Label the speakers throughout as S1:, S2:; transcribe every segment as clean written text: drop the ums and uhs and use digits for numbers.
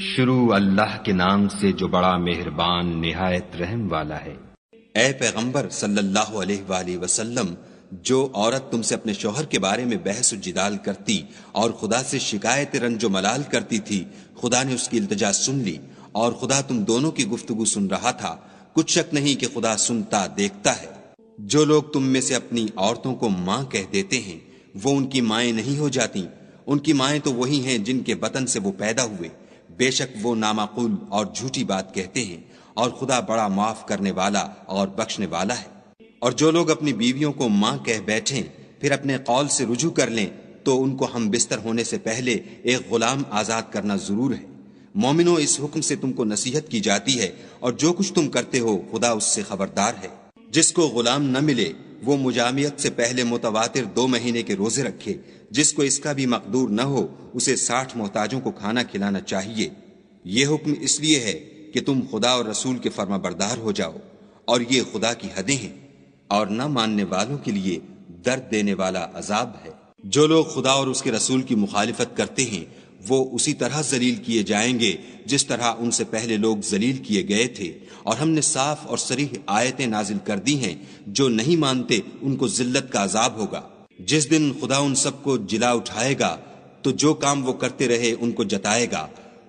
S1: شروع اللہ کے نام سے جو بڑا مہربان نہایت رحم والا ہے۔
S2: اے پیغمبر صلی اللہ علیہ وآلہ وسلم، جو عورت تم سے اپنے شوہر کے بارے میں بحث و جدال کرتی اور خدا سے شکایت رنج و ملال کرتی تھی، خدا نے اس کی التجا سن لی اور خدا تم دونوں کی گفتگو سن رہا تھا۔ کچھ شک نہیں کہ خدا سنتا دیکھتا ہے۔ جو لوگ تم میں سے اپنی عورتوں کو ماں کہہ دیتے ہیں وہ ان کی مائیں نہیں ہو جاتی، ان کی مائیں تو وہی ہیں جن کے بطن سے وہ پیدا ہوئے۔ بے شک وہ نامعقول اور جھوٹی بات کہتے ہیں، اور خدا بڑا معاف کرنے والا اور بخشنے والا ہے۔ اور جو لوگ اپنی بیویوں کو ماں کہہ بیٹھیں پھر اپنے قول سے رجوع کر لیں تو ان کو ہم بستر ہونے سے پہلے ایک غلام آزاد کرنا ضرور ہے۔ مومنو، اس حکم سے تم کو نصیحت کی جاتی ہے، اور جو کچھ تم کرتے ہو خدا اس سے خبردار ہے۔ جس کو غلام نہ ملے وہ مجامعت سے پہلے متواتر 2 مہینے کے روزے رکھے۔ جس کو اس کا بھی مقدور نہ ہو اسے 60 محتاجوں کو کھانا کھلانا چاہیے۔ یہ حکم اس لیے ہے کہ تم خدا اور رسول کے فرما بردار ہو جاؤ، اور یہ خدا کی حدیں ہیں، اور نہ ماننے والوں کے لیے درد دینے والا عذاب ہے۔ جو لوگ خدا اور اس کے رسول کی مخالفت کرتے ہیں وہ اسی طرح ذلیل کیے جائیں گے جس طرح ان سے پہلے لوگ ذلیل کیے گئے تھے، اور ہم نے صاف اور صریح آیتیں نازل کر دی ہیں۔ جو نہیں مانتے ان کو ذلت کا عذاب ہوگا۔ جس دن خدا ان سب کو جلا اٹھائے گا تو جو کام وہ کرتے رہے ان کو جتائے گا۔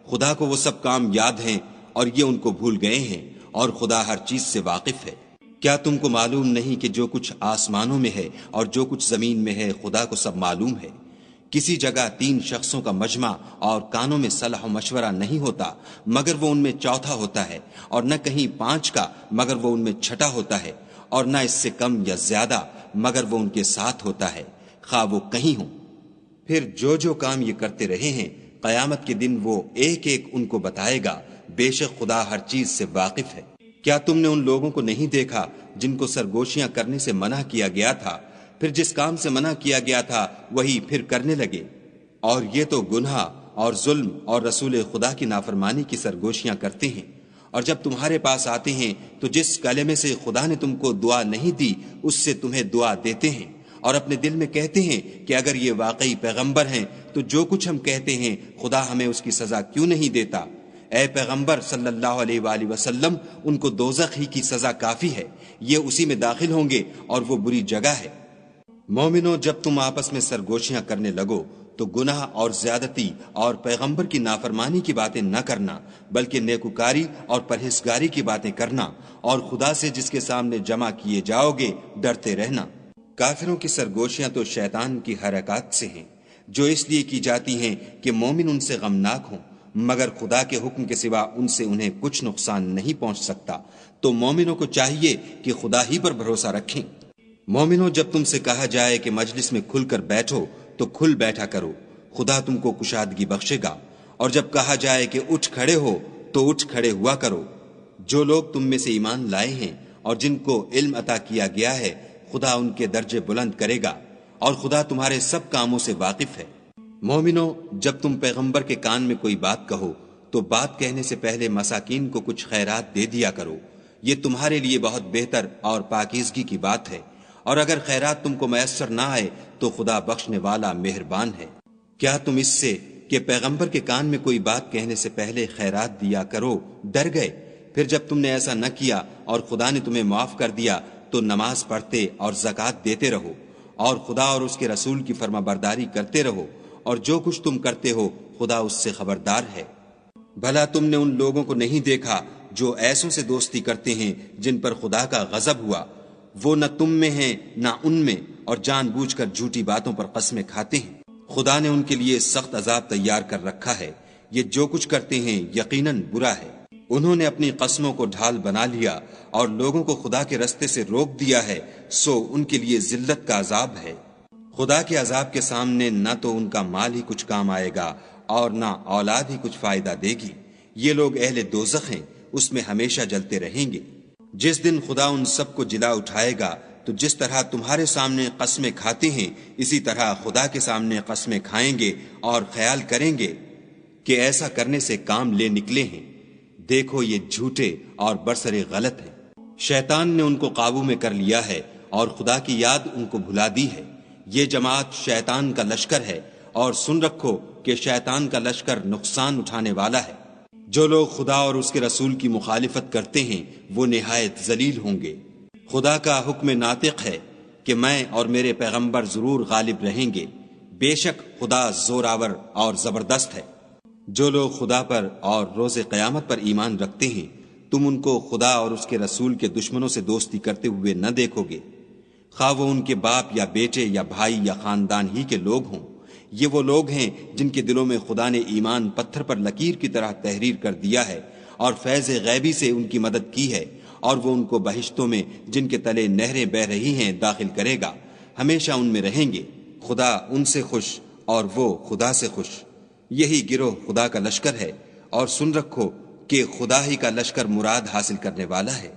S2: خدا کو وہ سب کام یاد ہیں اور یہ ان کو بھول گئے ہیں، اور خدا ہر چیز سے واقف ہے۔ کیا تم کو معلوم نہیں کہ جو کچھ آسمانوں میں ہے اور جو کچھ زمین میں ہے خدا کو سب معلوم ہے؟ کسی جگہ 3 شخصوں کا مجمع اور کانوں میں صلاح و مشورہ نہیں ہوتا مگر وہ ان میں چوتھا ہوتا ہے، اور نہ کہیں 5 کا مگر وہ ان میں چھٹا ہوتا ہے، اور نہ اس سے کم یا زیادہ مگر وہ ان کے ساتھ ہوتا ہے، خواہ وہ کہیں ہوں۔ پھر جو کام یہ کرتے رہے ہیں قیامت کے دن وہ ایک ایک ان کو بتائے گا۔ بے شک خدا ہر چیز سے واقف ہے۔ کیا تم نے ان لوگوں کو نہیں دیکھا جن کو سرگوشیاں کرنے سے منع کیا گیا تھا، پھر جس کام سے منع کیا گیا تھا وہی پھر کرنے لگے؟ اور یہ تو گناہ اور ظلم اور رسول خدا کی نافرمانی کی سرگوشیاں کرتے ہیں۔ اور جب تمہارے پاس آتے ہیں تو جس کلمے سے خدا نے تم کو دعا نہیں دی اس سے تمہیں دعا دیتے ہیں، اور اپنے دل میں کہتے ہیں کہ اگر یہ واقعی پیغمبر ہیں تو جو کچھ ہم کہتے ہیں خدا ہمیں اس کی سزا کیوں نہیں دیتا؟ اے پیغمبر صلی اللہ علیہ وآلہ وسلم، ان کو دوزخ ہی کی سزا کافی ہے، یہ اسی میں داخل ہوں گے اور وہ بری جگہ ہے۔ مومنو، جب تم آپس میں سرگوشیاں کرنے لگو تو گناہ اور زیادتی اور پیغمبر کی نافرمانی کی باتیں نہ کرنا، بلکہ نیکوکاری اور پرہیزگاری کی باتیں کرنا، اور خدا سے جس کے سامنے جمع کیے جاؤ گے ڈرتے رہنا۔ کافروں کی سرگوشیاں تو شیطان کی حرکات سے ہیں، جو اس لیے کی جاتی ہیں کہ مومن ان سے غمناک ہوں، مگر خدا کے حکم کے سوا ان سے انہیں کچھ نقصان نہیں پہنچ سکتا۔ تو مومنوں کو چاہیے کہ خدا ہی پر بھروسہ رکھیں۔ مومنوں، جب تم سے کہا جائے کہ مجلس میں کھل کر بیٹھو تو کھل بیٹھا کرو، خدا تم کو کشادگی بخشے گا۔ اور جب کہا جائے کہ اٹھ کھڑے ہو تو اٹھ کھڑے ہوا کرو۔ جو لوگ تم میں سے ایمان لائے ہیں اور جن کو علم عطا کیا گیا ہے خدا ان کے درجے بلند کرے گا، اور خدا تمہارے سب کاموں سے واقف ہے۔ مومنو، جب تم پیغمبر کے کان میں کوئی بات کہو تو بات کہنے سے پہلے مساکین کو کچھ خیرات دے دیا کرو، یہ تمہارے لیے بہت بہتر اور پاکیزگی کی بات ہے۔ اور اگر خیرات تم کو میسر نہ آئے تو خدا بخشنے والا مہربان ہے۔ کیا تم اس سے کہ پیغمبر کے کان میں کوئی بات کہنے سے پہلے خیرات دیا کرو ڈر گئے؟ پھر جب تم نے ایسا نہ کیا اور خدا نے تمہیں معاف کر دیا تو نماز پڑھتے اور زکوٰۃ دیتے رہو، اور خدا اور اس کے رسول کی فرما برداری کرتے رہو، اور جو کچھ تم کرتے ہو خدا اس سے خبردار ہے۔ بھلا تم نے ان لوگوں کو نہیں دیکھا جو ایسوں سے دوستی کرتے ہیں جن پر خدا کا غضب ہوا؟ وہ نہ تم میں ہیں نہ ان میں، اور جان بوجھ کر جھوٹی باتوں پر قسمیں کھاتے ہیں۔ خدا نے ان کے لیے سخت عذاب تیار کر رکھا ہے، یہ جو کچھ کرتے ہیں یقیناً برا ہے۔ انہوں نے اپنی قسموں کو ڈھال بنا لیا اور لوگوں کو خدا کے رستے سے روک دیا ہے، سو ان کے لیے ذلت کا عذاب ہے۔ خدا کے عذاب کے سامنے نہ تو ان کا مال ہی کچھ کام آئے گا اور نہ اولاد ہی کچھ فائدہ دے گی۔ یہ لوگ اہل دوزخ ہیں، اس میں ہمیشہ جلتے رہیں گے۔ جس دن خدا ان سب کو جلا اٹھائے گا تو جس طرح تمہارے سامنے قسمیں کھاتے ہیں اسی طرح خدا کے سامنے قسمیں کھائیں گے، اور خیال کریں گے کہ ایسا کرنے سے کام لے نکلے ہیں۔ دیکھو یہ جھوٹے اور برسرے غلط ہیں۔ شیطان نے ان کو قابو میں کر لیا ہے اور خدا کی یاد ان کو بھلا دی ہے۔ یہ جماعت شیطان کا لشکر ہے، اور سن رکھو کہ شیطان کا لشکر نقصان اٹھانے والا ہے۔ جو لوگ خدا اور اس کے رسول کی مخالفت کرتے ہیں وہ نہایت ذلیل ہوں گے۔ خدا کا حکم ناطق ہے کہ میں اور میرے پیغمبر ضرور غالب رہیں گے، بے شک خدا زوراور اور زبردست ہے۔ جو لوگ خدا پر اور روز قیامت پر ایمان رکھتے ہیں تم ان کو خدا اور اس کے رسول کے دشمنوں سے دوستی کرتے ہوئے نہ دیکھو گے، خواہ وہ ان کے باپ یا بیٹے یا بھائی یا خاندان ہی کے لوگ ہوں۔ یہ وہ لوگ ہیں جن کے دلوں میں خدا نے ایمان پتھر پر لکیر کی طرح تحریر کر دیا ہے اور فیض غیبی سے ان کی مدد کی ہے، اور وہ ان کو بہشتوں میں جن کے تلے نہریں بہ رہی ہیں داخل کرے گا، ہمیشہ ان میں رہیں گے۔ خدا ان سے خوش اور وہ خدا سے خوش۔ یہی گروہ خدا کا لشکر ہے، اور سن رکھو کہ خدا ہی کا لشکر مراد حاصل کرنے والا ہے۔